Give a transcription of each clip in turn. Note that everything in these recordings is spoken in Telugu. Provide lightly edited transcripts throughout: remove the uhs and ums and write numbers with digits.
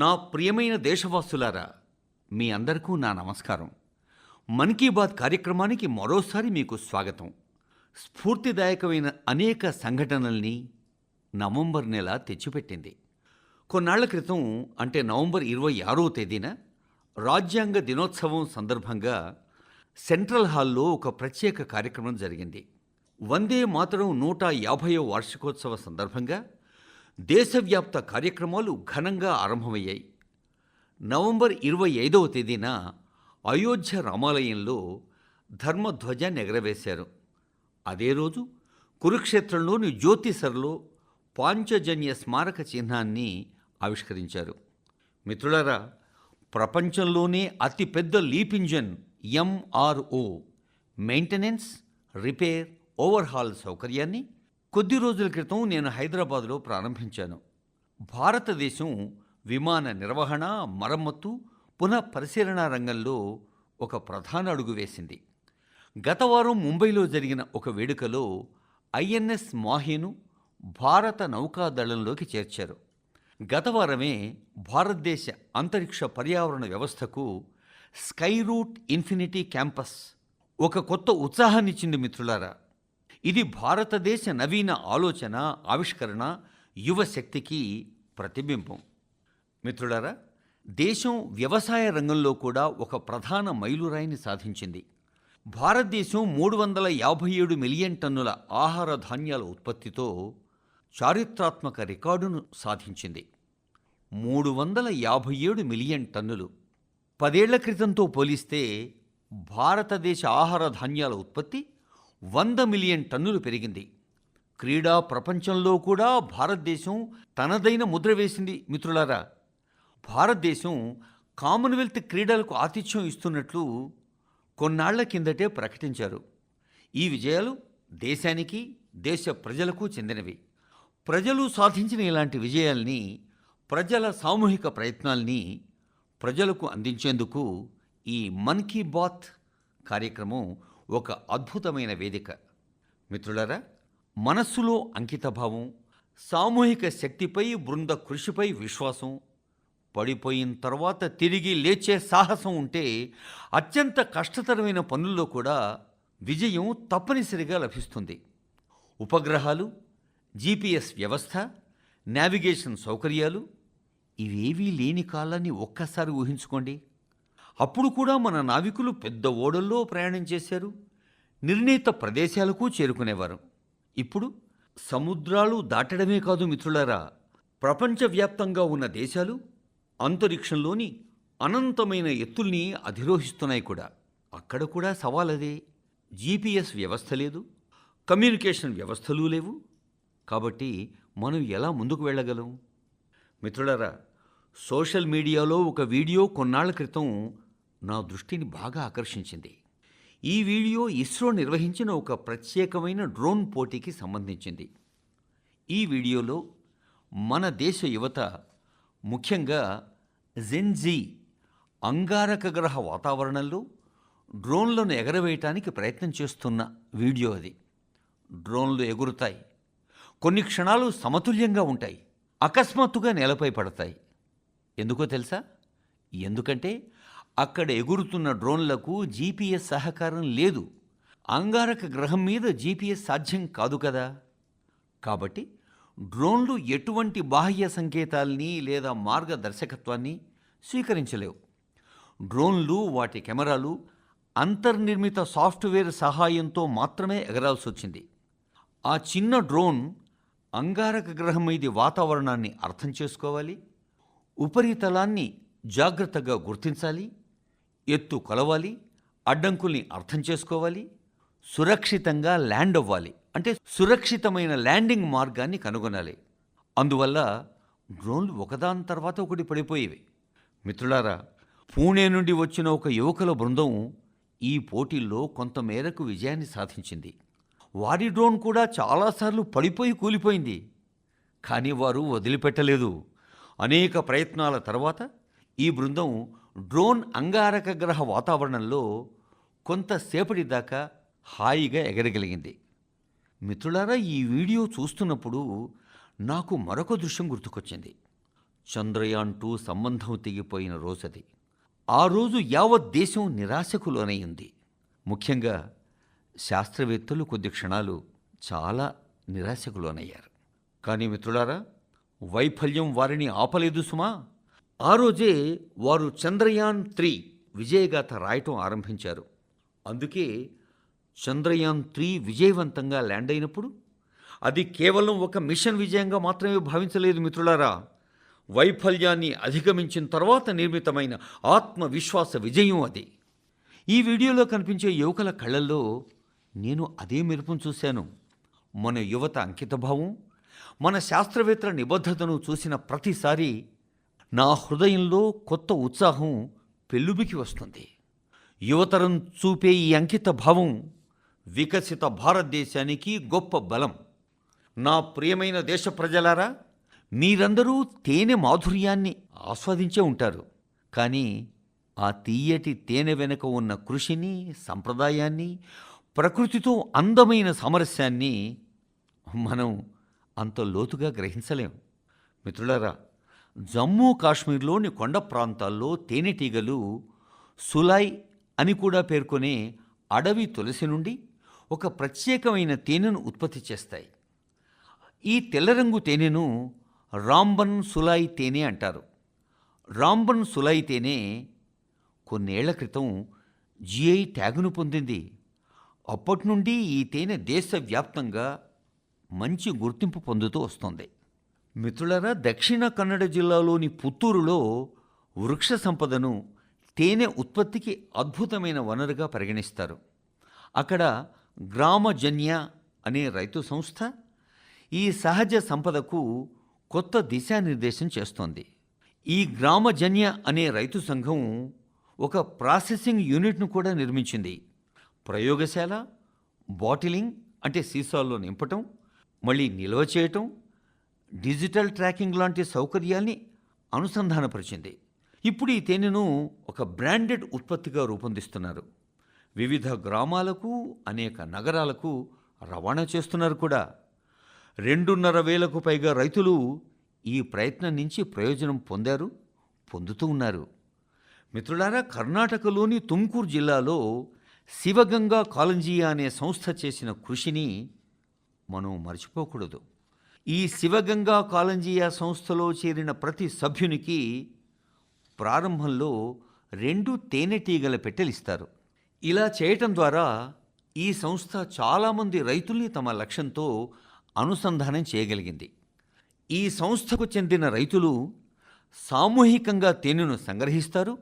నా ప్రియమైన దేశవాసులారా, మీ అందరికీ నా నమస్కారం. మన్ కీ బాత్ కార్యక్రమానికి మరోసారి మీకు స్వాగతం. స్ఫూర్తిదాయకమైన అనేక సంఘటనల్ని నవంబర్ నెల తెచ్చిపెట్టింది. కొన్నాళ్ల క్రితం, అంటే నవంబర్ 26వ తేదీన రాజ్యాంగ దినోత్సవం సందర్భంగా సెంట్రల్ హాల్లో ఒక ప్రత్యేక కార్యక్రమం జరిగింది. వందే మాతరం 150వ వార్షికోత్సవ సందర్భంగా దేశవ్యాప్త కార్యక్రమాలు ఘనంగా ఆరంభమయ్యాయి. నవంబర్ 25వ తేదీన అయోధ్య రామాలయంలో ధర్మధ్వజాన్ని ఎగరవేశారు. అదే రోజు కురుక్షేత్రంలోని జ్యోతిసర్లో పాంచజన్య స్మారక చిహ్నాన్ని ఆవిష్కరించారు. మిత్రులారా, ప్రపంచంలోనే అతిపెద్ద leap engine MRO maintenance, repair, overhaul సౌకర్యాన్ని కొద్ది రోజుల క్రితం నేను హైదరాబాదులో ప్రారంభించాను. భారతదేశం విమాన నిర్వహణ, మరమ్మత్తు, పునః పరిశీలన రంగంలో ఒక ప్రధాన అడుగు వేసింది. గత వారం ముంబైలో జరిగిన ఒక వేడుకలో INS మాహేను భారత నౌకాదళంలోకి చేర్చారు. గత వారమే భారతదేశ అంతరిక్ష పర్యావరణ వ్యవస్థకు స్కై రూట్ ఇన్ఫినిటీ క్యాంపస్ ఒక కొత్త ఉత్సాహాన్నిచ్చింది. మిత్రులారా, ఇది భారతదేశ నవీన ఆలోచన, ఆవిష్కరణ, యువశక్తికి ప్రతిబింబం. మిత్రులారా, దేశం వ్యవసాయ రంగంలో కూడా ఒక ప్రధాన మైలురాయిని సాధించింది. భారతదేశం 357 మిలియన్ టన్నుల ఆహార ధాన్యాల ఉత్పత్తితో చారిత్రాత్మక రికార్డును సాధించింది. 357 మిలియన్ టన్నులు. 10 ఏళ్ల క్రితంతో పోలిస్తే భారతదేశ ఆహార ధాన్యాల ఉత్పత్తి 100 మిలియన్ టన్నులు పెరిగింది. క్రీడా ప్రపంచంలో కూడా భారతదేశం తనదైన ముద్ర వేసింది. మిత్రులారా, భారతదేశం కామన్వెల్త్ క్రీడలకు ఆతిథ్యం ఇస్తున్నట్లు కొన్నాళ్ల కిందటే ప్రకటించారు. ఈ విజయాలు దేశానికి, దేశ ప్రజలకు చెందినవి. ప్రజలు సాధించిన ఇలాంటి విజయాల్ని, ప్రజల సామూహిక ప్రయత్నాల్ని ప్రజలకు అందించేందుకు ఈ మన్ కీ బాత్ కార్యక్రమం ఒక అద్భుతమైన వేదిక. మిత్రులారా, మనస్సులో అంకితభావం, సామూహిక శక్తిపై, బృంద కృషిపై విశ్వాసం, పడిపోయిన తర్వాత తిరిగి లేచే సాహసం ఉంటే అత్యంత కష్టతరమైన పనుల్లో కూడా విజయం తప్పనిసరిగా లభిస్తుంది. ఉపగ్రహాలు, GPS వ్యవస్థ, నావిగేషన్ సౌకర్యాలు ఇవేవీ లేని కాలాన్ని ఒక్కసారి ఊహించుకోండి. అప్పుడు కూడా మన నావికులు పెద్ద ఓడల్లో ప్రయాణం చేశారు, నిర్ణీత ప్రదేశాలకు చేరుకునేవారు. ఇప్పుడు సముద్రాలు దాటడమే కాదు మిత్రులారా, ప్రపంచవ్యాప్తంగా ఉన్న దేశాలు అంతరిక్షంలోని అనంతమైన ఎత్తుల్ని అధిరోహిస్తున్నాయి కూడా. అక్కడ కూడా సవాలదే. GPS వ్యవస్థ లేదు, కమ్యూనికేషన్ వ్యవస్థలు లేవు. కాబట్టి మనం ఎలా ముందుకు వెళ్ళగలం? మిత్రులారా, సోషల్ మీడియాలో ఒక వీడియో కొన్నాళ్ల క్రితం నా దృష్టిని బాగా ఆకర్షించింది. ఈ వీడియో ఇస్రో నిర్వహించిన ఒక ప్రత్యేకమైన డ్రోన్ పోటీకి సంబంధించింది. ఈ వీడియోలో మన దేశ యువత, ముఖ్యంగా జెన్జీ, అంగారక గ్రహ వాతావరణంలో డ్రోన్లను ఎగరవేయటానికి ప్రయత్నం చేస్తున్న వీడియో అది. డ్రోన్లు ఎగురుతాయి, కొన్ని క్షణాలు సమతుల్యంగా ఉంటాయి, అకస్మాత్తుగా నేలపై పడతాయి. ఎందుకో తెలుసా? ఎందుకంటే అక్కడ ఎగురుతున్న డ్రోన్లకు GPS సహకారం లేదు. అంగారక గ్రహం మీద GPS సాధ్యం కాదు కదా. కాబట్టి డ్రోన్లు ఎటువంటి బాహ్య సంకేతాల్ని లేదా మార్గదర్శకత్వాన్ని స్వీకరించలేవు. డ్రోన్లు, వాటి కెమెరాలు అంతర్నిర్మిత సాఫ్ట్వేర్ సహాయంతో మాత్రమే ఎగరాల్సి వచ్చింది. ఆ చిన్న డ్రోన్ అంగారక గ్రహం మీది వాతావరణాన్ని అర్థం చేసుకోవాలి, ఉపరితలాన్ని జాగ్రత్తగా గుర్తించాలి, ఎత్తు కొలవాలి, అడ్డంకుల్ని అర్థం చేసుకోవాలి, సురక్షితంగా ల్యాండ్ అవ్వాలి, అంటే సురక్షితమైన ల్యాండింగ్ మార్గాన్ని కనుగొనాలి. అందువల్ల డ్రోన్లు ఒకదాని తర్వాత ఒకటి పడిపోయేవి. మిత్రులారా, పూణే నుండి వచ్చిన ఒక యువకుల బృందం ఈ పోటీల్లో కొంతమేరకు విజయాన్ని సాధించింది. వారి డ్రోన్ కూడా చాలాసార్లు పడిపోయి కూలిపోయింది. కానీ వారు వదిలిపెట్టలేదు. అనేక ప్రయత్నాల తర్వాత ఈ బృందం డ్రోన్ అంగారక గ్రహ వాతావరణంలో కొంతసేపటి దాకా హాయిగా ఎగరగలిగింది. మిత్రులారా, ఈ వీడియో చూస్తున్నప్పుడు నాకు మరొక దృశ్యం గుర్తుకొచ్చింది. చంద్రయాన్-2 సంబంధం తెగిపోయిన రోజది. ఆ రోజు యావత్ దేశం నిరాశకు లోనైంది. ముఖ్యంగా శాస్త్రవేత్తలు కొద్ది క్షణాలు చాలా నిరాశకు లోనయ్యారు. కానీ మిత్రులారా, వైఫల్యం వారిని ఆపలేదు సుమా. ఆ రోజే వారు చంద్రయాన్-3 విజయగాథ రాయటం ఆరంభించారు. అందుకే చంద్రయాన్-3 విజయవంతంగా ల్యాండ్ అయినప్పుడు అది కేవలం ఒక మిషన్ విజయంగా మాత్రమే భావించలేదు మిత్రులారా. వైఫల్యాన్ని అధిగమించిన తర్వాత నిర్మితమైన ఆత్మవిశ్వాస విజయం అది. ఈ వీడియోలో కనిపించే యువకుల కళ్ళల్లో నేను అదే మెరుపును చూశాను. మన యువత అంకితభావం, మన శాస్త్రవేత్తల నిబద్ధతను చూసిన ప్రతిసారి నా హృదయంలో కొత్త ఉత్సాహం పెల్లుబికి వస్తుంది. యువతరం చూపే ఈ అంకిత భావం వికసిత భారతదేశానికి గొప్ప బలం. నా ప్రియమైన దేశ ప్రజలారా, మీరందరూ తేనె మాధుర్యాన్ని ఆస్వాదించే ఉంటారు. కానీ ఆ తీయటి తేనె వెనుక ఉన్న కృషిని, సంప్రదాయాన్ని, ప్రకృతితో అందమైన సామరస్యాన్ని మనం అంత లోతుగా గ్రహించలేం. మిత్రులారా, జమ్మూ కాశ్మీర్లోని కొండ ప్రాంతాల్లో తేనెటీగలు సులాయ్ అని కూడా పేర్కొనే అడవి తులసి నుండి ఒక ప్రత్యేకమైన తేనెను ఉత్పత్తి చేస్తాయి. ఈ తెల్లరంగు తేనెను రాంబన్ సులాయ్ తేనె అంటారు. రాంబన్ సులాయ్ తేనె కొన్నేళ్ల క్రితం జిఐ ట్యాగును పొందింది. అప్పటి నుండి ఈ తేనె దేశవ్యాప్తంగా మంచి గుర్తింపు పొందుతూ వస్తోంది. మిత్రులారా, దక్షిణ కన్నడ జిల్లాలోని పుత్తూరులో వృక్ష సంపదను తేనె ఉత్పత్తికి అద్భుతమైన వనరుగా పరిగణిస్తారు. అక్కడ గ్రామజన్య అనే రైతు సంస్థ ఈ సహజ సంపదకు కొత్త దిశానిర్దేశం చేస్తోంది. ఈ గ్రామజన్య అనే రైతు సంఘం ఒక ప్రాసెసింగ్ యూనిట్ను కూడా నిర్మించింది. ప్రయోగశాల, బాటిలింగ్ అంటే సీసాల్లో నింపటం, మళ్ళీ నిల్వ చేయటం, డిజిటల్ ట్రాకింగ్ లాంటి సౌకర్యాల్ని అనుసంధానపరిచింది. ఇప్పుడు ఈ తేనెను ఒక బ్రాండెడ్ ఉత్పత్తిగా రూపొందిస్తున్నారు. వివిధ గ్రామాలకు, అనేక నగరాలకు రవాణా చేస్తున్నారు కూడా. 2,500,000కు పైగా రైతులు ఈ ప్రయత్నం నుంచి ప్రయోజనం పొందుతూ ఉన్నారు. మిత్రులారా, కర్ణాటకలోని తుమ్కూరు జిల్లాలో శివగంగా కాలంజియా అనే సంస్థ చేసిన కృషిని మనం మర్చిపోకూడదు. ఈ శివగంగా కాలంజియా సంస్థలో చేరిన ప్రతి సభ్యునికి ప్రారంభంలో 2 తేనెటీగల పెట్టెలిస్తారు. ఇలా చేయటం ద్వారా ఈ సంస్థ చాలామంది రైతుల్ని తమ లక్ష్యంతో అనుసంధానం చేయగలిగింది. ఈ సంస్థకు చెందిన రైతులు సామూహికంగా తేనెను సంగ్రహిస్తారు,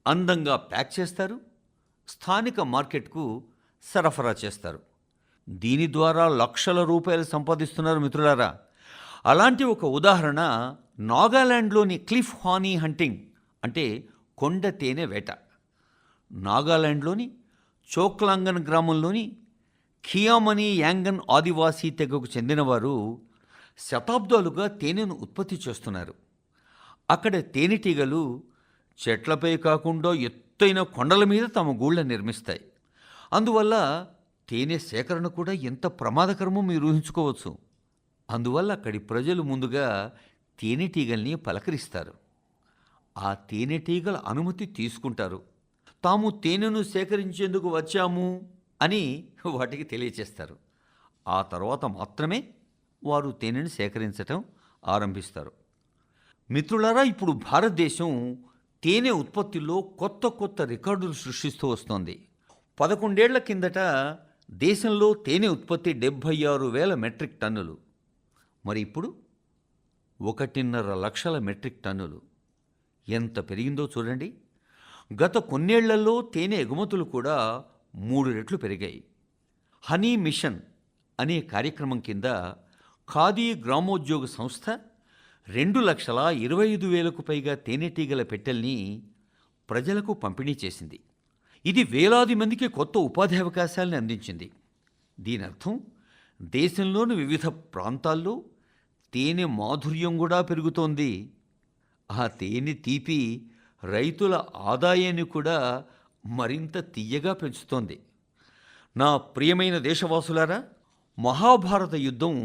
అందంగా ప్యాక్ చేస్తారు, స్థానిక మార్కెట్కు సరఫరా చేస్తారు. దీని ద్వారా లక్షల రూపాయలు సంపాదిస్తున్నారు మిత్రులారా. అలాంటి ఒక ఉదాహరణ నాగాలాండ్లోని క్లిఫ్ హానీ హంటింగ్ అంటే కొండ తేనె వేట. నాగాలాండ్లోని చోక్లాంగన్ గ్రామంలోని ఖియామనీ యాంగన్ ఆదివాసీ తెగకు చెందినవారు శతాబ్దాలుగా తేనెను ఉత్పత్తి చేస్తున్నారు. అక్కడ తేనెటీగలు చెట్లపై కాకుండా ఎత్తైన కొండల మీద తమ గూళ్ళ నిర్మిస్తాయి. అందువల్ల తేనె సేకరణ కూడా ఎంత ప్రమాదకరమో మీరు ఊహించుకోవచ్చు. అందువల్ల అక్కడి ప్రజలు ముందుగా తేనెటీగల్ని పలకరిస్తారు. ఆ తేనెటీగల అనుమతి తీసుకుంటారు. తాము తేనెను సేకరించేందుకు వచ్చాము అని వాటికి తెలియచేస్తారు. ఆ తర్వాత మాత్రమే వారు తేనెను సేకరించటం ఆరంభిస్తారు. మిత్రులారా, ఇప్పుడు భారతదేశం తేనె ఉత్పత్తిలో కొత్త రికార్డులు సృష్టిస్తూ వస్తోంది. 11 ఏళ్ల కిందట దేశంలో తేనె ఉత్పత్తి 76,000 మెట్రిక్ టన్నులు. మరి ఇప్పుడు 1.5 లక్షల మెట్రిక్ టన్నులు. ఎంత పెరిగిందో చూడండి. గత కొన్నేళ్లలో తేనె ఎగుమతులు కూడా 3 రెట్లు పెరిగాయి. హనీ మిషన్ అనే కార్యక్రమం కింద ఖాదీ గ్రామోద్యోగ సంస్థ 2,25,000కు పైగా తేనెటీగల పెట్టెల్ని ప్రజలకు పంపిణీ చేసింది. ఇది వేలాది మందికి కొత్త ఉపాధి అవకాశాలను అందించింది. దీనర్థం దేశంలోని వివిధ ప్రాంతాల్లో తేనె మాధుర్యం కూడా పెరుగుతోంది. ఆ తేనె తీపి రైతుల ఆదాయాన్ని కూడా మరింత తీయగా పెంచుతోంది. నా ప్రియమైన దేశవాసులారా, మహాభారత యుద్ధం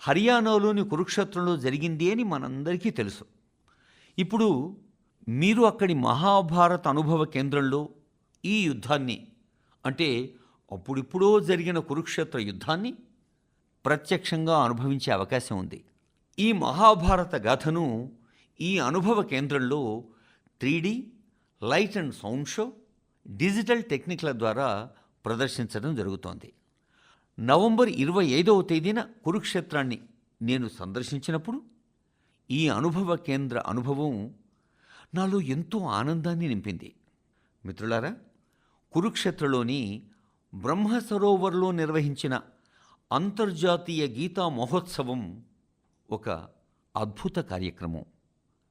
హర్యానాలోని కురుక్షేత్రంలో జరిగింది అని మనందరికీ తెలుసు. ఇప్పుడు మీరు అక్కడి మహాభారత అనుభవ కేంద్రంలో ఈ యుద్ధాన్ని, అంటే అప్పుడిప్పుడో జరిగిన కురుక్షేత్ర యుద్ధాన్ని ప్రత్యక్షంగా అనుభవించే అవకాశం ఉంది. ఈ మహాభారత గాథను ఈ అనుభవ కేంద్రంలో 3D light and sound show, digital టెక్నిక్ల ద్వారా ప్రదర్శించడం జరుగుతోంది. నవంబర్ 25వ తేదీన కురుక్షేత్రాన్ని నేను సందర్శించినప్పుడు ఈ అనుభవ కేంద్ర అనుభవం నాలో ఎంతో ఆనందాన్ని నింపింది. మిత్రులారా, కురుక్షేత్రలోని బ్రహ్మ సరోవర్లో నిర్వహించిన అంతర్జాతీయ గీతా మహోత్సవం ఒక అద్భుత కార్యక్రమం.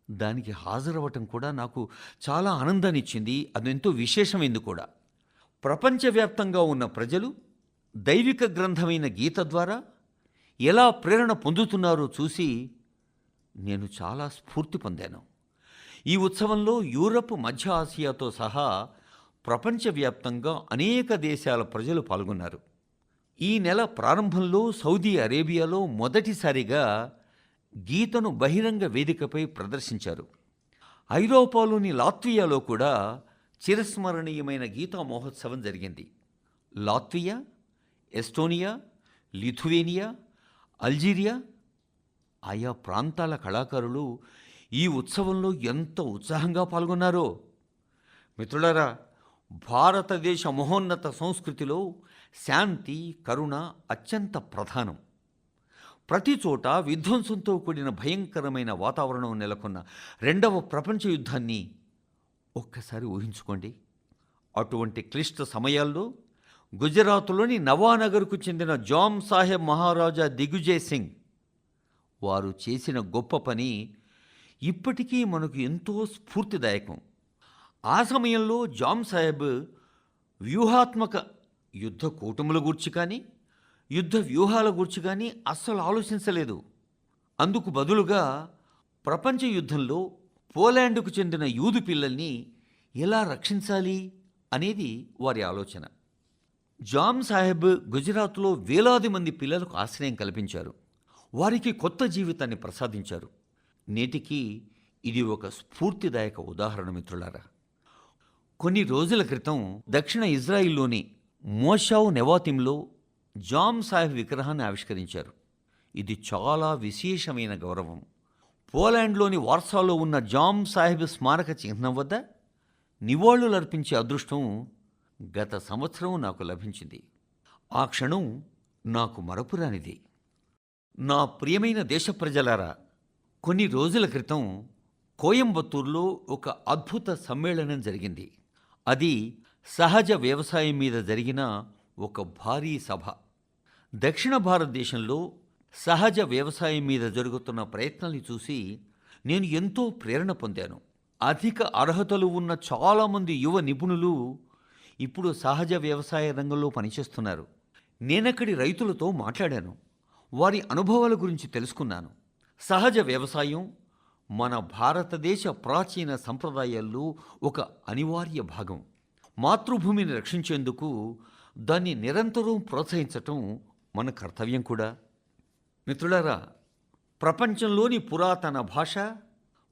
దానికి హాజరవ్వటం కూడా నాకు చాలా ఆనందాన్ని ఇచ్చింది. అదెంతో విశేషమైంది కూడా. ప్రపంచవ్యాప్తంగా ఉన్న ప్రజలు దైవిక గ్రంథమైన గీత ద్వారా ఎలా ప్రేరణ పొందుతున్నారో చూసి నేను చాలా స్ఫూర్తి పొందాను. ఈ ఉత్సవంలో యూరప్, మధ్య ఆసియాతో సహా ప్రపంచవ్యాప్తంగా అనేక దేశాల ప్రజలు పాల్గొన్నారు. ఈ నెల ప్రారంభంలో సౌదీ అరేబియాలో మొదటిసారిగా గీతను బహిరంగ వేదికపై ప్రదర్శించారు. ఐరోపాలోని లాత్వియాలో కూడా చిరస్మరణీయమైన గీతా మహోత్సవం జరిగింది. లాత్వియా, ఎస్టోనియా, లిథువేనియా, అల్జీరియా ఆయా ప్రాంతాల కళాకారులు ఈ ఉత్సవంలో ఎంత ఉత్సాహంగా పాల్గొన్నారో. మిత్రులారా, భారతదేశ మహోన్నత సంస్కృతిలో శాంతి, కరుణ అత్యంత ప్రధానం. ప్రతి చోట విధ్వంసంతో కూడిన భయంకరమైన వాతావరణం నెలకొన్న రెండవ ప్రపంచ యుద్ధాన్ని ఒక్కసారి ఊహించుకోండి. అటువంటి క్లిష్ట సమయాల్లో గుజరాత్లోని నవానగర్కు చెందిన జామ్ సాహెబ్ మహారాజా దిగ్విజయ్ సింగ్ వారు చేసిన గొప్ప పని ఇప్పటికీ మనకు ఎంతో స్ఫూర్తిదాయకం. ఆ సమయంలో జామ్ సాహెబ్ వ్యూహాత్మక యుద్ధ కూటముల గూర్చి కానీ, యుద్ధ వ్యూహాల గూర్చి కానీ అస్సలు ఆలోచించలేదు. అందుకు బదులుగా ప్రపంచ యుద్ధంలో పోలాండ్కు చెందిన యూదు పిల్లల్ని ఎలా రక్షించాలి అనేది వారి ఆలోచన. జామ్ సాహెబ్ గుజరాత్లో వేలాది మంది పిల్లలకు ఆశ్రయం కల్పించారు. వారికి కొత్త జీవితాన్ని ప్రసాదించారు. నేటికి ఇది ఒక స్ఫూర్తిదాయక ఉదాహరణ. మిత్రులారా, కొన్ని రోజుల క్రితం దక్షిణ ఇజ్రాయిల్లోని మోషావ్ నెవాతింలో జామ్ సాహెబ్ విగ్రహాన్ని ఆవిష్కరించారు. ఇది చాలా విశేషమైన గౌరవం. పోలాండ్లోని వార్సాలో ఉన్న జామ్ సాహెబ్ స్మారక చిహ్నం వద్ద నివాళులర్పించే అదృష్టం గత సంవత్సరం నాకు లభించింది. ఆ క్షణం నాకు మరపురానిది. నా ప్రియమైన దేశ ప్రజలారా, కొన్ని రోజుల క్రితం కోయంబత్తూరులో ఒక అద్భుత సమ్మేళనం జరిగింది. అది సహజ వ్యవసాయం మీద జరిగిన ఒక భారీ సభ. దక్షిణ భారతదేశంలో సహజ వ్యవసాయం మీద జరుగుతున్న ప్రయత్నాన్ని చూసి నేను ఎంతో ప్రేరణ పొందాను. అధిక అర్హతలు ఉన్న చాలామంది యువ నిపుణులు ఇప్పుడు సహజ వ్యవసాయ రంగంలో పనిచేస్తున్నారు. నేనక్కడి రైతులతో మాట్లాడాను. వారి అనుభవాల గురించి తెలుసుకున్నాను. సహజ వ్యవసాయం మన భారతదేశ ప్రాచీన సంప్రదాయాల్లో ఒక అనివార్య భాగం. మాతృభూమిని రక్షించేందుకు దాన్ని నిరంతరం ప్రోత్సహించటం మన కర్తవ్యం కూడా. మిత్రులారా, ప్రపంచంలోని పురాతన భాష,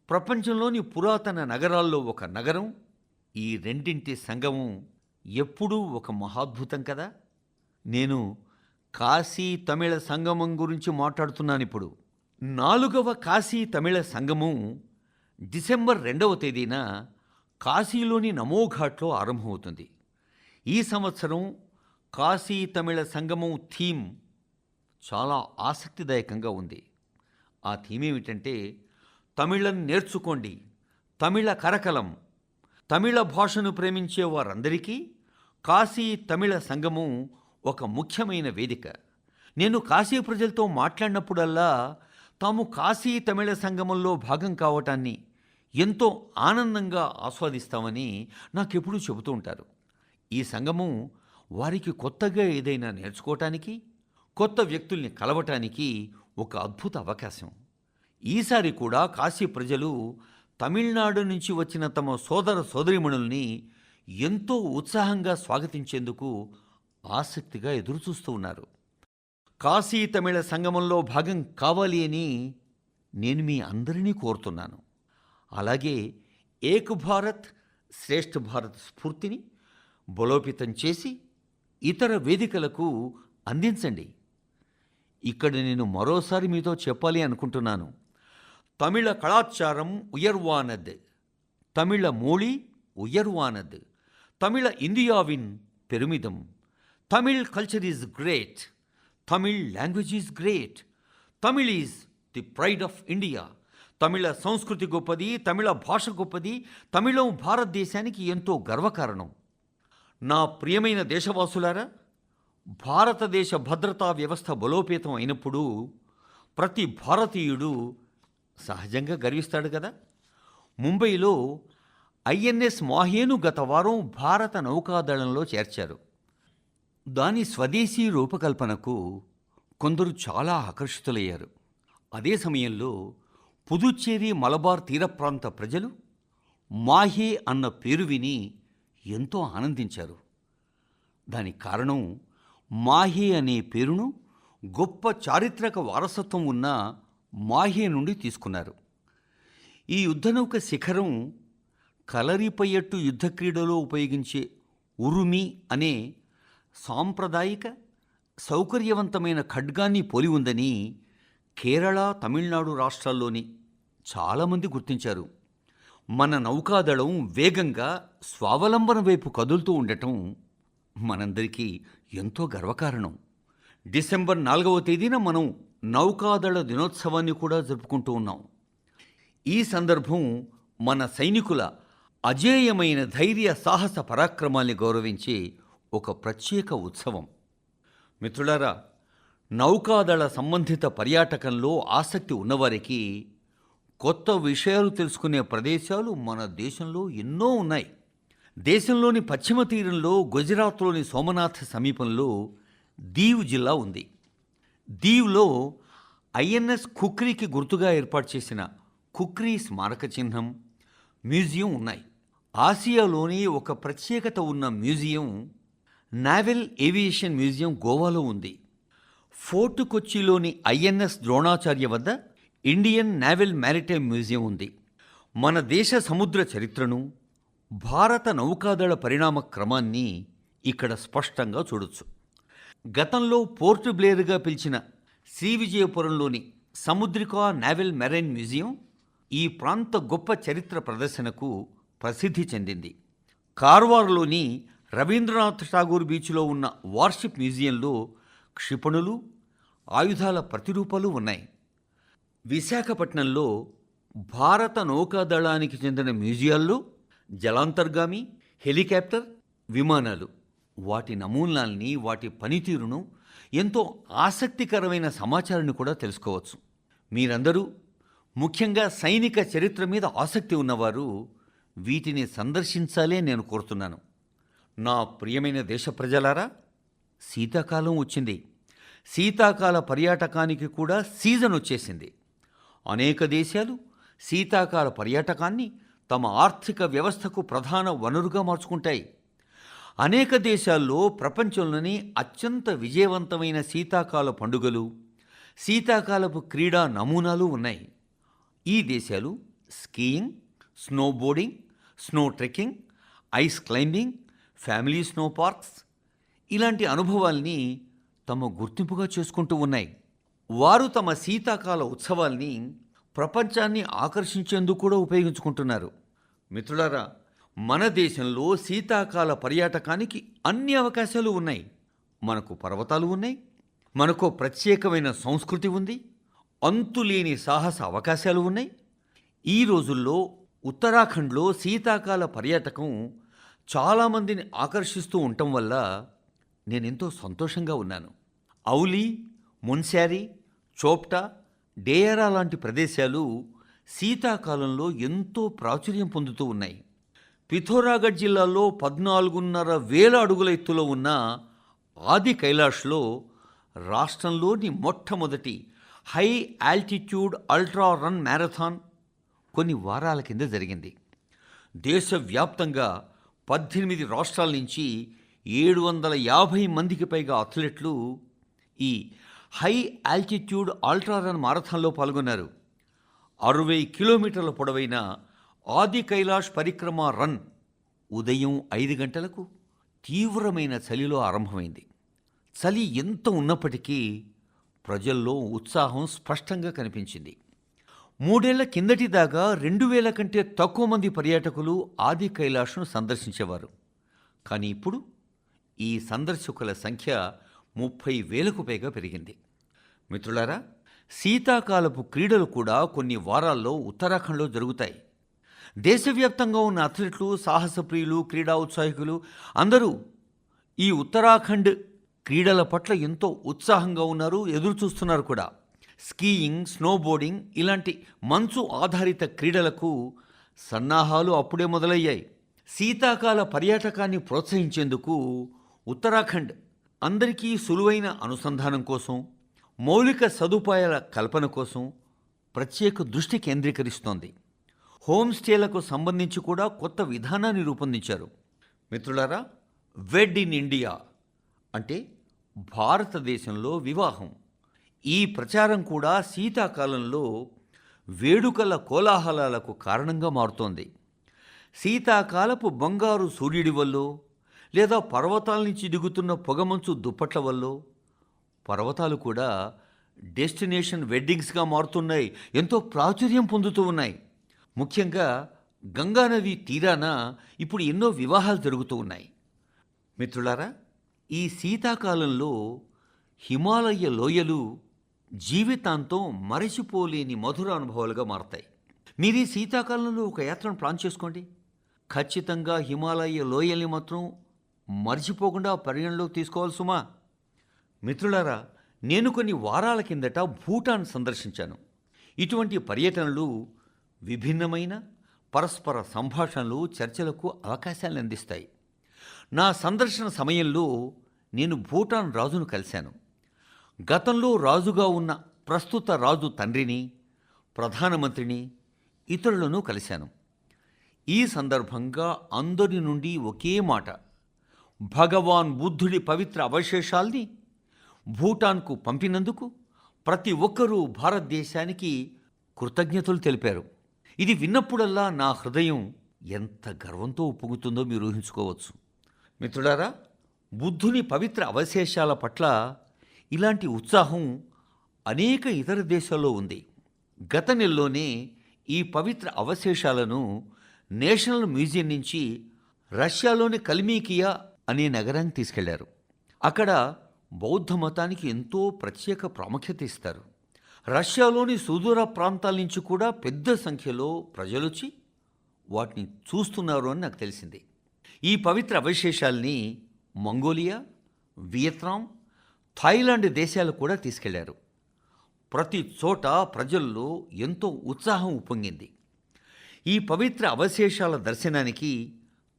ప్రపంచంలోని పురాతన నగరాల్లో ఒక నగరం, ఈ రెండింటి సంగమం ఎప్పుడూ ఒక మహాద్భుతం కదా. నేను కాశీ తమిళ సంగమం గురించి మాట్లాడుతున్నాను. ఇప్పుడు 4వ కాశీ తమిళ సంగమం డిసెంబర్ 2వ తేదీన కాశీలోని నమోఘాట్లో ఆరంభమవుతుంది. ఈ సంవత్సరం కాశీ తమిళ సంగమం థీమ్ చాలా ఆసక్తిదాయకంగా ఉంది. ఆ థీమ్ ఏమిటంటే, తమిళం నేర్చుకోండి, తమిళ కరకలం. తమిళ భాషను ప్రేమించే వారందరికీ కాశీ తమిళ సంగమం ఒక ముఖ్యమైన వేదిక. నేను కాశీ ప్రజలతో మాట్లాడినప్పుడల్లా తాము కాశీ తమిళ సంగమంలో భాగం కావటాన్ని ఎంతో ఆనందంగా ఆస్వాదిస్తామని నాకెప్పుడూ చెబుతూ ఉంటారు. ఈ సంగమం వారికి కొత్తగా ఏదైనా నేర్చుకోవటానికి, కొత్త వ్యక్తుల్ని కలవటానికి ఒక అద్భుత అవకాశం. ఈసారి కూడా కాశీ ప్రజలు తమిళనాడు నుంచి వచ్చిన తమ సోదర సోదరీమణుల్ని ఎంతో ఉత్సాహంగా స్వాగతించేందుకు ఆసక్తిగా ఎదురుచూస్తూ ఉన్నారు. కాశీ తమిళ సంగమంలో భాగం కావాలి అని నేను మీ అందరినీ కోరుతున్నాను. అలాగే ఏక్ భారత్ శ్రేష్ఠ భారత్ స్ఫూర్తిని బలోపేతం చేసి ఇతర వేదికలకు అందించండి. ఇక్కడ నేను మరోసారి మీతో చెప్పాలి అనుకుంటున్నాను. తమిళ కళాచారం ఉయర్వానద్, తమిళ మోళి ఉయర్వానద్, తమిళ ఇండియావిన్ పెరుమిదం, Tamil culture is great, Tamil language is great, Tamil is the pride of India. Tamil సంస్కృతి గొప్పది, తమిళ భాష గొప్పది, తమిళం భారతదేశానికి ఎంతో గర్వకారణం. నా ప్రియమైన దేశవాసులారా, భారతదేశ భద్రతా వ్యవస్థ బలోపేతం అయినప్పుడు ప్రతి భారతీయుడు సహజంగా గర్విస్తాడు కదా. ముంబైలో ఐఎన్ఎస్ మాహేను గత వారం భారత నౌకాదళంలో చేర్చారు. దాని స్వదేశీ రూపకల్పనకు కొందరు చాలా ఆకర్షితులయ్యారు. అదే సమయంలో పుదుచ్చేరి మలబార్ తీర ప్రాంత ప్రజలు మాహే అన్న పేరు విని ఎంతో ఆనందించారు. దానికి కారణం మాహే అనే పేరును గొప్ప చారిత్రక వారసత్వం ఉన్న మాహే నుండి తీసుకున్నారు. ఈ యుద్ధనౌక శిఖరం కలరిపయ్యట్టు యుద్ధ క్రీడలో ఉపయోగించే ఉరుమి అనే సాంప్రదాయిక సౌకర్యవంతమైన ఖడ్గాన్ని పోలి ఉందని కేరళ, తమిళనాడు రాష్ట్రాల్లోని చాలామంది గుర్తించారు. మన నౌకాదళం వేగంగా స్వావలంబన వైపు కదులుతూ ఉండటం మనందరికీ ఎంతో గర్వకారణం. డిసెంబర్ 4వ తేదీన మనం నౌకాదళ దినోత్సవాన్ని కూడా జరుపుకుంటూ ఉన్నాం. ఈ సందర్భం మన సైనికుల అజేయమైన ధైర్య సాహస పరాక్రమాల్ని గౌరవించే ఒక ప్రత్యేక ఉత్సవం. మిత్రులారా, నౌకాదళ సంబంధిత పర్యాటకంలో ఆసక్తి ఉన్నవారికి కొత్త విషయాలు తెలుసుకునే ప్రదేశాలు మన దేశంలో ఎన్నో ఉన్నాయి. దేశంలోని పశ్చిమ తీరంలో గుజరాత్లోని సోమనాథ్ సమీపంలో దీవ్ జిల్లా ఉంది. దీవ్లో ఐఎన్ఎస్ ఖుక్రీకి గుర్తుగా ఏర్పాటు చేసిన ఖుక్రీ స్మారక చిహ్నం, మ్యూజియం ఉన్నాయి. ఆసియాలోని ఒక ప్రత్యేకత ఉన్న మ్యూజియం నావల్ ఏవియేషన్ మ్యూజియం గోవాలో ఉంది. ఫోర్ట్ కొచ్చిలోని ఐఎన్ఎస్ ద్రోణాచార్య వద్ద ఇండియన్ నావల్ మ్యారిటైమ్ మ్యూజియం ఉంది. మన దేశ సముద్ర చరిత్రను, భారత నౌకాదళ పరిణామ క్రమాన్ని ఇక్కడ స్పష్టంగా చూడొచ్చు. గతంలో పోర్ట్ బ్లేర్గా పిలిచిన శ్రీవిజయపురంలోని సముద్రికా నావల్ మెరైన్ మ్యూజియం ఈ ప్రాంత గొప్ప చరిత్ర ప్రదర్శనకు ప్రసిద్ధి చెందింది. కార్వార్లోని రవీంద్రనాథ్ ఠాగూర్ బీచ్లో ఉన్న వార్షిప్ మ్యూజియంలో క్షిపణులు, ఆయుధాల ప్రతిరూపాలు ఉన్నాయి. విశాఖపట్నంలో భారత నౌకాదళానికి చెందిన మ్యూజియాల్లో జలాంతర్గామి, హెలికాప్టర్, విమానాలు, వాటి నమూనాల్ని, వాటి పనితీరును, ఎంతో ఆసక్తికరమైన సమాచారాన్ని కూడా తెలుసుకోవచ్చు. మీరందరూ ముఖ్యంగా సైనిక చరిత్ర మీద ఆసక్తి ఉన్నవారు వీటిని సందర్శించాలే నేను కోరుతున్నాను. నా ప్రియమైన దేశ ప్రజలారా, శీతాకాలం వచ్చింది. శీతాకాల పర్యాటకానికి కూడా సీజన్ వచ్చేసింది. అనేక దేశాలు శీతాకాల పర్యాటకాన్ని తమ ఆర్థిక వ్యవస్థకు ప్రధాన వనరుగా మార్చుకుంటాయి. అనేక దేశాల్లో ప్రపంచంలోని అత్యంత విజయవంతమైన శీతాకాల పండుగలు, శీతాకాలపు క్రీడా నమూనాలు ఉన్నాయి. ఈ దేశాలు skiing, snowboarding, snow trekking, ice climbing, family snow parks ఇలాంటి అనుభవాల్ని తమ గుర్తింపుగా చేసుకుంటూ ఉన్నాయి. వారు తమ శీతాకాల ఉత్సవాల్ని ప్రపంచాన్ని ఆకర్షించేందుకు కూడా ఉపయోగించుకుంటున్నారు. మిత్రులారా, మన దేశంలో శీతాకాల పర్యాటకానికి అన్ని అవకాశాలు ఉన్నాయి. మనకు పర్వతాలు ఉన్నాయి, మనకు ప్రత్యేకమైన సంస్కృతి ఉంది, అంతులేని సాహస అవకాశాలు ఉన్నాయి. ఈ రోజుల్లో ఉత్తరాఖండ్లో శీతాకాల పర్యాటకం చాలామందిని ఆకర్షిస్తూ ఉండటం వల్ల నేనెంతో సంతోషంగా ఉన్నాను. ఔలీ, మున్స్యారీ, చోప్టా, డేయరా లాంటి ప్రదేశాలు శీతాకాలంలో ఎంతో ప్రాచుర్యం పొందుతూ ఉన్నాయి. పిథోరాగఢ్ జిల్లాలో 14,500 అడుగుల ఎత్తులో ఉన్న ఆది కైలాష్లో రాష్ట్రంలోని మొట్టమొదటి high altitude ultra run marathon కొన్ని వారాల కింద జరిగింది. దేశవ్యాప్తంగా 18 రాష్ట్రాల నుంచి 750 మందికి పైగా అథ్లెట్లు ఈ హై ఆల్టిట్యూడ్ అల్ట్రా రన్ మారథాన్లో పాల్గొన్నారు. 60 కిలోమీటర్ల పొడవైన ఆది కైలాష్ పరిక్రమ రన్ ఉదయం 5 గంటలకు తీవ్రమైన చలిలో ఆరంభమైంది. చలి ఎంత ఉన్నప్పటికీ ప్రజల్లో ఉత్సాహం స్పష్టంగా కనిపించింది. 3 ఏళ్ల కిందటి దాకా 2000 కంటే తక్కువ మంది పర్యాటకులు ఆది కైలాష్ను సందర్శించేవారు. కానీ ఇప్పుడు ఈ సందర్శకుల సంఖ్య 30,000కు పైగా పెరిగింది. మిత్రులారా, శీతాకాలపు క్రీడలు కూడా కొన్ని వారాల్లో ఉత్తరాఖండ్లో జరుగుతాయి. దేశవ్యాప్తంగా ఉన్న అథ్లెట్లు, సాహసప్రియులు, క్రీడా ఉత్సాహికులు అందరూ ఈ ఉత్తరాఖండ్ క్రీడల పట్ల ఎంతో ఉత్సాహంగా ఉన్నారు, ఎదురు చూస్తున్నారు కూడా. స్కీయింగ్, స్నోబోర్డింగ్ ఇలాంటి మంచు ఆధారిత క్రీడలకు సన్నాహాలు అప్పుడే మొదలయ్యాయి. శీతాకాల పర్యాటకాన్ని ప్రోత్సహించేందుకు ఉత్తరాఖండ్ అందరికీ సులువైన అనుసంధానం కోసం, మౌలిక సదుపాయాల కల్పన కోసం ప్రత్యేక దృష్టి కేంద్రీకరిస్తోంది. హోమ్ స్టేలకు సంబంధించి కూడా కొత్త విధానాన్ని రూపొందించారు. మిత్రులారా, వెడ్ ఇన్ ఇండియా అంటే భారతదేశంలో వివాహం. ఈ ప్రచారం కూడా శీతాకాలంలో వేడుకల కోలాహలాలకు కారణంగా మారుతోంది. శీతాకాలపు బంగారు సూర్యుడి వల్లో లేదా పర్వతాల నుంచి దిగుతున్న పొగమంచు దుప్పట్ల వల్లో పర్వతాలు కూడా డెస్టినేషన్ వెడ్డింగ్స్గా మారుతున్నాయి, ఎంతో ప్రాచుర్యం పొందుతూ ఉన్నాయి. ముఖ్యంగా గంగానది తీరాన ఇప్పుడు ఎన్నో వివాహాలు జరుగుతూ ఉన్నాయి. మిత్రులారా, ఈ శీతాకాలంలో హిమాలయ లోయలు జీవితాంతం మరచిపోలేని మధుర అనుభవాలుగా మారతాయి. మీరు ఈ శీతాకాలంలో ఒక యాత్రను ప్లాన్ చేసుకోండి. ఖచ్చితంగా హిమాలయ లోయల్ని మాత్రం మర్చిపోకుండా పరిగణలోకి తీసుకోవాలి సుమా. మిత్రులారా, నేను కొన్ని వారాల కిందట భూటాన్ సందర్శించాను. ఇటువంటి పర్యటనలు విభిన్నమైన పరస్పర సంభాషణలు, చర్చలకు అవకాశాలను అందిస్తాయి. నా సందర్శన సమయంలో నేను భూటాన్ రాజును కలిశాను. గతంలో రాజుగా ఉన్న ప్రస్తుత రాజు తండ్రిని, ప్రధానమంత్రిని, ఇతరులను కలిశాను. ఈ సందర్భంగా అందరి నుండి ఒకే మాట, భగవాన్ బుద్ధుడి పవిత్ర అవశేషాల్ని భూటాన్కు పంపినందుకు ప్రతి ఒక్కరూ భారతదేశానికి కృతజ్ఞతలు తెలిపారు. ఇది విన్నప్పుడల్లా నా హృదయం ఎంత గర్వంతో ఉప్పొంగుతుందో మీరు ఊహించుకోవచ్చు. మిత్రులారా, బుద్ధుని పవిత్ర అవశేషాల పట్ల ఇలాంటి ఉత్సాహం అనేక ఇతర దేశాల్లో ఉంది. గత నెలలోనే ఈ పవిత్ర అవశేషాలను నేషనల్ మ్యూజియం నుంచి రష్యాలోని కల్మీకియా అనే నగరానికి తీసుకెళ్లారు. అక్కడ బౌద్ధ మతానికి ఎంతో ప్రత్యేక ప్రాముఖ్యత ఇస్తారు. రష్యాలోని సుదూర ప్రాంతాల నుంచి కూడా పెద్ద సంఖ్యలో ప్రజలొచ్చి వాటిని చూస్తున్నారు అని నాకు తెలిసింది. ఈ పవిత్ర అవశేషాల్ని మంగోలియా, వియత్నాం, థాయిలాండ్ దేశాలు కూడా తీసుకెళ్లారు. ప్రతి చోట ప్రజల్లో ఎంతో ఉత్సాహం ఉప్పొంగింది. ఈ పవిత్ర అవశేషాల దర్శనానికి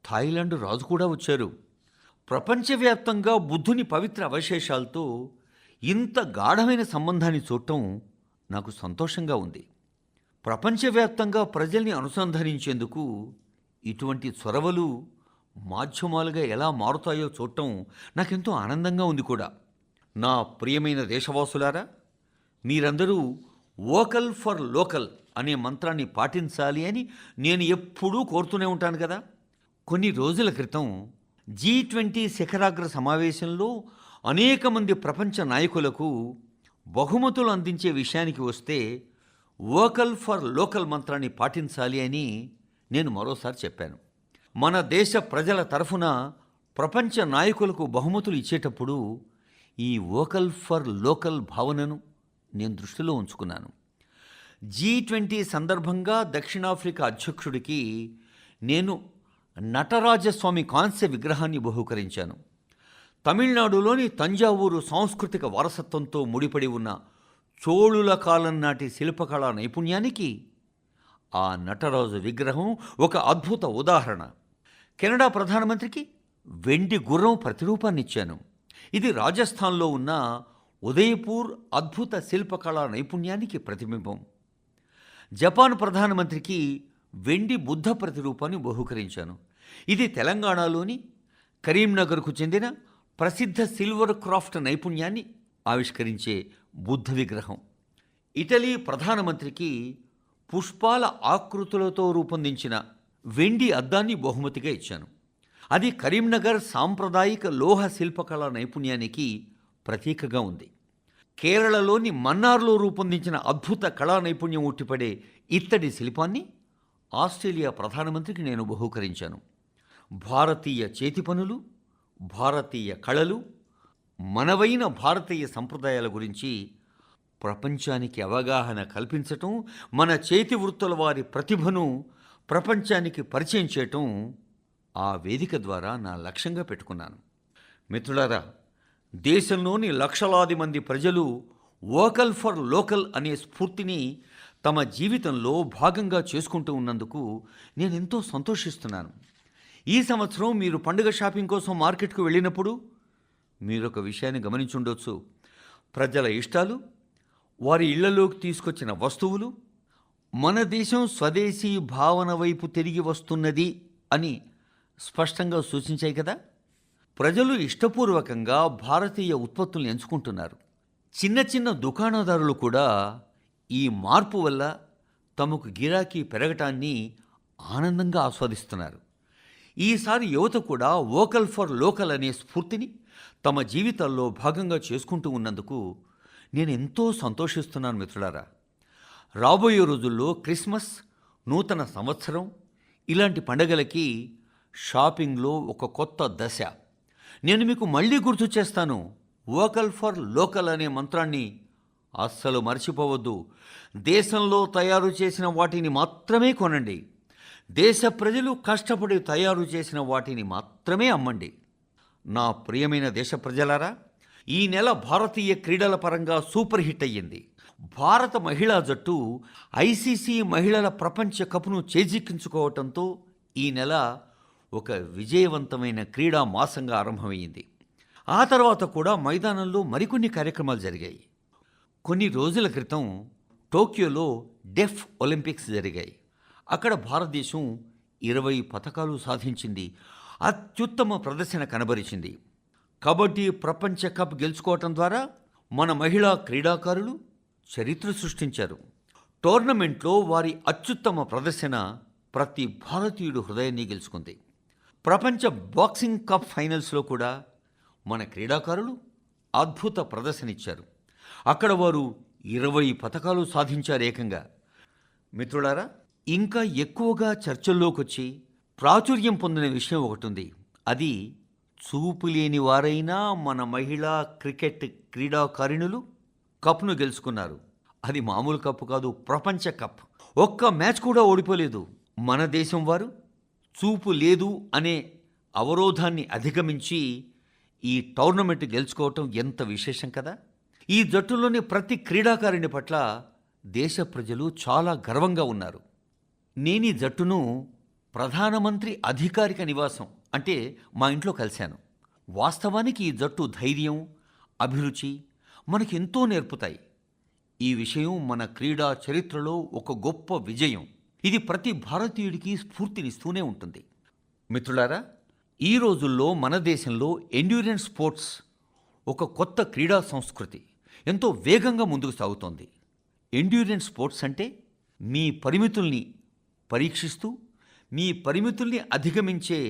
థాయిలాండ్ రాజు కూడా వచ్చారు. ప్రపంచవ్యాప్తంగా బుద్ధుని పవిత్ర అవశేషాలతో ఇంత గాఢమైన సంబంధాన్ని చూడటం నాకు సంతోషంగా ఉంది. ప్రపంచవ్యాప్తంగా ప్రజల్ని అనుసంధానించేందుకు ఇటువంటి చొరవలు మాధ్యమాలుగా ఎలా మారుతాయో చూడటం నాకెంతో ఆనందంగా ఉంది కూడా. నా ప్రియమైన దేశవాసులారా, మీరందరూ వోకల్ ఫర్ లోకల్ అనే మంత్రాన్ని పాటించాలి అని నేను ఎప్పుడూ కోరుతూనే ఉంటాను కదా. కొన్ని రోజుల క్రితం G20 శిఖరాగ్ర సమావేశంలో అనేక మంది ప్రపంచ నాయకులకు బహుమతులు అందించే విషయానికి వస్తే వోకల్ ఫర్ లోకల్ మంత్రాన్ని పాటించాలి అని నేను మరోసారి చెప్పాను. మన దేశ ప్రజల తరఫున ప్రపంచ నాయకులకు బహుమతులు ఇచ్చేటప్పుడు ఈ వోకల్ ఫర్ లోకల్ భావనను నేను దృష్టిలో ఉంచుకున్నాను. G20 సందర్భంగా దక్షిణాఫ్రికా అధ్యక్షుడికి నేను నటరాజస్వామి కాంస్య విగ్రహాన్ని బహూకరించాను. తమిళనాడులోని తంజావూరు సాంస్కృతిక వారసత్వంతో ముడిపడి ఉన్న చోళుల కాలం నాటి శిల్పకళా నైపుణ్యానికి ఆ నటరాజు విగ్రహం ఒక అద్భుత ఉదాహరణ. కెనడా ప్రధానమంత్రికి వెండి గుర్రం ప్రతిరూపాన్నిచ్చాను. ఇది రాజస్థాన్లో ఉన్న ఉదయపూర్ అద్భుత శిల్పకళా నైపుణ్యానికి ప్రతిబింబం. జపాన్ ప్రధానమంత్రికి వెండి బుద్ధ ప్రతిరూపాన్ని బహూకరించాను. ఇది తెలంగాణలోని కరీంనగర్కు చెందిన ప్రసిద్ధ సిల్వర్ క్రాఫ్ట్ నైపుణ్యాన్ని ఆవిష్కరించే బుద్ధ విగ్రహం. ఇటలీ ప్రధానమంత్రికి పుష్పాల ఆకృతులతో రూపొందించిన వెండి అద్దాన్ని బహుమతిగా ఇచ్చాను. అది కరీంనగర్ సాంప్రదాయిక లోహ శిల్పకళా నైపుణ్యానికి ప్రతీకగా ఉంది. కేరళలోని మన్నార్లో రూపొందించిన అద్భుత కళా నైపుణ్యం ఉట్టిపడే ఇత్తడి శిల్పాన్ని ఆస్ట్రేలియా ప్రధానమంత్రికి నేను బహూకరించాను. భారతీయ చేతి పనులు, భారతీయ కళలు, మనవైన భారతీయ సంప్రదాయాల గురించి ప్రపంచానికి అవగాహన కల్పించటం, మన చేతి వృత్తుల వారి ప్రతిభను ప్రపంచానికి పరిచయం చేయటం ఆ వేదిక ద్వారా నా లక్ష్యంగా పెట్టుకున్నాను. మిత్రులారా, దేశంలోని లక్షలాది మంది ప్రజలు వోకల్ ఫర్ లోకల్ అనే స్ఫూర్తిని తమ జీవితంలో భాగంగా చేసుకుంటూ ఉన్నందుకు నేను ఎంతో సంతోషిస్తున్నాను. ఈ సంవత్సరం మీరు పండుగ షాపింగ్ కోసం మార్కెట్కు వెళ్ళినప్పుడు మీరు ఒక విషయాన్ని గమనించుండొచ్చు. ప్రజల ఇష్టాలు, వారి ఇళ్లలోకి తీసుకొచ్చిన వస్తువులు మన దేశం స్వదేశీ భావన వైపు తిరిగి వస్తున్నది అని స్పష్టంగా సూచించాయి కదా. ప్రజలు ఇష్టపూర్వకంగా భారతీయ ఉత్పత్తులను ఎంచుకుంటున్నారు. చిన్న చిన్న దుకాణదారులు కూడా ఈ మార్పు వల్ల తమకు గిరాకీ పెరగటాన్ని ఆనందంగా ఆస్వాదిస్తున్నారు. ఈసారి యువత కూడా వోకల్ ఫర్ లోకల్ అనే స్ఫూర్తిని తమ జీవితాల్లో భాగంగా చేసుకుంటూ ఉన్నందుకు నేను ఎంతో సంతోషిస్తున్నాను. మిత్రులారా, రాబోయే రోజుల్లో క్రిస్మస్, నూతన సంవత్సరం ఇలాంటి పండగలకి షాపింగ్లో ఒక కొత్త దశ. నేను మీకు మళ్ళీ గుర్తు చేస్తాను, వోకల్ ఫర్ లోకల్ అనే మంత్రాన్ని అస్సలు మర్చిపోవద్దు. దేశంలో తయారు చేసిన వాటిని మాత్రమే కొనండి. దేశ ప్రజలు కష్టపడి తయారు చేసిన వాటిని మాత్రమే అమ్మండి. నా ప్రియమైన దేశ ప్రజలారా, ఈ నెల భారతీయ క్రీడల పరంగా సూపర్ హిట్ అయ్యింది. భారత మహిళా జట్టు ఐసీసీ మహిళల ప్రపంచ కప్ను చేజిక్కించుకోవటంతో ఈ నెల ఒక విజయవంతమైన క్రీడా మాసంగా ఆరంభమైంది. ఆ తర్వాత కూడా మైదానంలో మరికొన్ని కార్యక్రమాలు జరిగాయి. కొన్ని రోజుల క్రితం టోక్యోలో డెఫ్ ఒలింపిక్స్ జరిగాయి. అక్కడ భారతదేశం 20 పతకాలు సాధించింది. అత్యుత్తమ ప్రదర్శన కనబరిచింది. కబడ్డీ ప్రపంచ కప్ గెలుచుకోవటం ద్వారా మన మహిళా క్రీడాకారులు చరిత్ర సృష్టించారు. టోర్నమెంట్లో వారి అత్యుత్తమ ప్రదర్శన ప్రతి భారతీయుడు హృదయాన్ని గెలుచుకుంది. ప్రపంచ బాక్సింగ్ కప్ ఫైనల్స్లో కూడా మన క్రీడాకారులు అద్భుత ప్రదర్శన ఇచ్చారు. అక్కడ వారు 20 పతకాలు సాధించారు ఏకంగా. మిత్రులారా, ఇంకా ఎక్కువగా చర్చల్లోకి వచ్చి ప్రాచుర్యం పొందిన విషయం ఒకటి ఉంది. అది చూపు లేని వారైనా మన మహిళా క్రికెట్ క్రీడాకారిణులు కప్ను గెలుచుకున్నారు. అది మామూలు కప్పు కాదు, ప్రపంచ కప్. ఒక్క మ్యాచ్ కూడా ఓడిపోలేదు. మన దేశం వారు చూపు లేదు అనే అవరోధాన్ని అధిగమించి ఈ టోర్నమెంట్ గెలుచుకోవటం ఎంత విశేషం కదా. ఈ జట్టులోని ప్రతి క్రీడాకారిణి పట్ల దేశ ప్రజలు చాలా గర్వంగా ఉన్నారు. నేను ఈ జట్టును ప్రధానమంత్రి అధికారిక నివాసం అంటే మా ఇంట్లో కలిశాను. వాస్తవానికి ఈ జట్టు ధైర్యం, అభిరుచి మనకెంతో నేర్పుతాయి. ఈ విషయం మన క్రీడా చరిత్రలో ఒక గొప్ప విజయం. ఇది ప్రతి భారతీయుడికి స్ఫూర్తినిస్తూనే ఉంటుంది. మిత్రులారా, ఈ రోజుల్లో మన దేశంలో ఎండ్యూరెన్స్ స్పోర్ట్స్ ఒక కొత్త క్రీడా సంస్కృతి ఎంతో వేగంగా ముందుకు సాగుతోంది. ఎండ్యూరెన్స్ స్పోర్ట్స్ అంటే మీ పరిమితుల్ని పరీక్షిస్తూ మీ పరిమితుల్ని అధిగమించే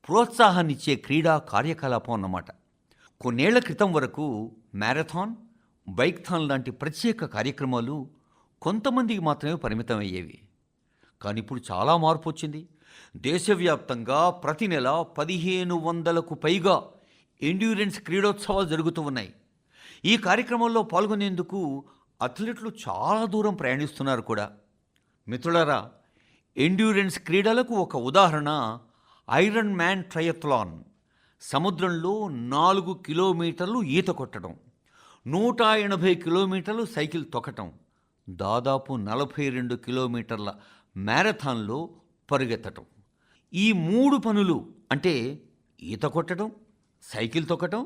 ప్రోత్సాహాన్నిచ్చే క్రీడా కార్యకలాపం అన్నమాట. కొన్నేళ్ల క్రితం వరకు మ్యారథాన్, బైక్థాన్ లాంటి ప్రత్యేక కార్యక్రమాలు కొంతమందికి మాత్రమే పరిమితం అయ్యేవి. కానీ ఇప్పుడు చాలా మార్పు వచ్చింది. దేశవ్యాప్తంగా ప్రతి నెల 1500కు పైగా ఎండ్యూరెన్స్ క్రీడోత్సవాలు జరుగుతూ ఉన్నాయి. ఈ కార్యక్రమంలో పాల్గొనేందుకు అథ్లెట్లు చాలా దూరం ప్రయాణిస్తున్నారు కూడా. మిత్రులారా, ఎండ్యూరెన్స్ క్రీడలకు ఒక ఉదాహరణ ఐరన్ మ్యాన్ ట్రయథ్లాన్. సముద్రంలో 4 కిలోమీటర్లు ఈత కొట్టడం, 180 కిలోమీటర్లు సైకిల్ తొక్కటం, దాదాపు 42 కిలోమీటర్ల మ్యారథాన్లో పరుగెత్తటం. ఈ 3 పనులు అంటే ఈత కొట్టడం, సైకిల్ తొక్కటం,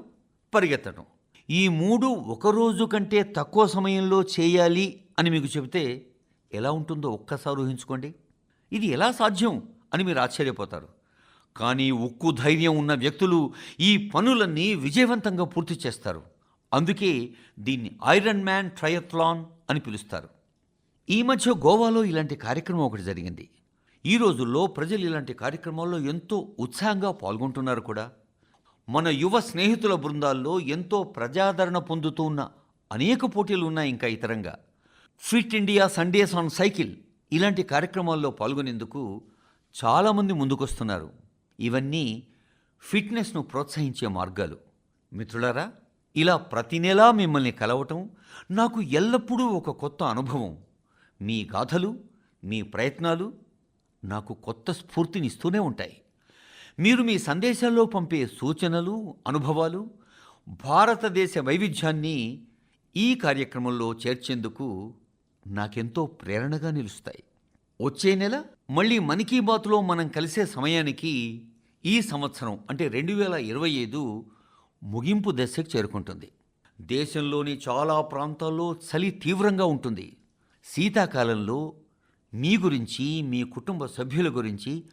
పరిగెత్తడం, ఈ 3 ఒకరోజు కంటే తక్కువ సమయంలో చేయాలి అని మీకు చెబితే ఎలా ఉంటుందో ఒక్కసారి ఊహించుకోండి. ఇది ఎలా సాధ్యం అని మీరు ఆశ్చర్యపోతారు. కానీ ఉక్కు ధైర్యం ఉన్న వ్యక్తులు ఈ పనులన్నీ విజయవంతంగా పూర్తి చేస్తారు. అందుకే దీన్ని ఐరన్ మ్యాన్ ట్రయథ్లాన్ అని పిలుస్తారు. ఈ మధ్య గోవాలో ఇలాంటి కార్యక్రమం ఒకటి జరిగింది. ఈ రోజుల్లో ప్రజలు ఇలాంటి కార్యక్రమాల్లో ఎంతో ఉత్సాహంగా పాల్గొంటున్నారు కూడా. మన యువ స్నేహితుల బృందాల్లో ఎంతో ప్రజాదరణ పొందుతూ ఉన్న అనేక పోటీలు ఉన్నాయి. ఇంకా ఇతరంగా fit India Sundays on cycle ఇలాంటి కార్యక్రమాల్లో పాల్గొనేందుకు చాలామంది ముందుకొస్తున్నారు. ఇవన్నీ ఫిట్నెస్ను ప్రోత్సహించే మార్గాలు. మిత్రులారా, ఇలా ప్రతి నెలా మిమ్మల్ని కలవటం నాకు ఎల్లప్పుడూ ఒక కొత్త అనుభవం. మీ గాథలు, మీ ప్రయత్నాలు నాకు కొత్త స్ఫూర్తినిస్తూనే ఉంటాయి. మీరు మీ సందేశాల్లో పంపే సూచనలు, అనుభవాలు భారతదేశ వైవిధ్యాన్ని ఈ కార్యక్రమంలో చేర్చేందుకు నాకెంతో ప్రేరణగా నిలుస్తాయి. వచ్చే నెల మళ్ళీ మన్ కీ బాత్లో మనం కలిసే సమయానికి ఈ సంవత్సరం అంటే 2025 ముగింపు దశకు చేరుకుంటుంది. దేశంలోని చాలా ప్రాంతాల్లో చలి తీవ్రంగా ఉంటుంది. శీతాకాలంలో మీ గురించి, మీ కుటుంబ సభ్యుల గురించి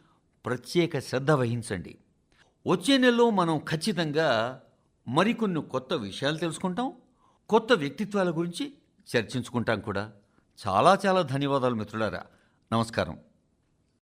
ప్రత్యేక శ్రద్ధ వహించండి. వచ్చే నెలలో మనం ఖచ్చితంగా మరికొన్ని కొత్త విషయాలు తెలుసుకుంటాం, కొత్త వ్యక్తిత్వాల గురించి చర్చించుకుంటాం కూడా. చాలా చాలా ధన్యవాదాలు మిత్రులారా. నమస్కారం.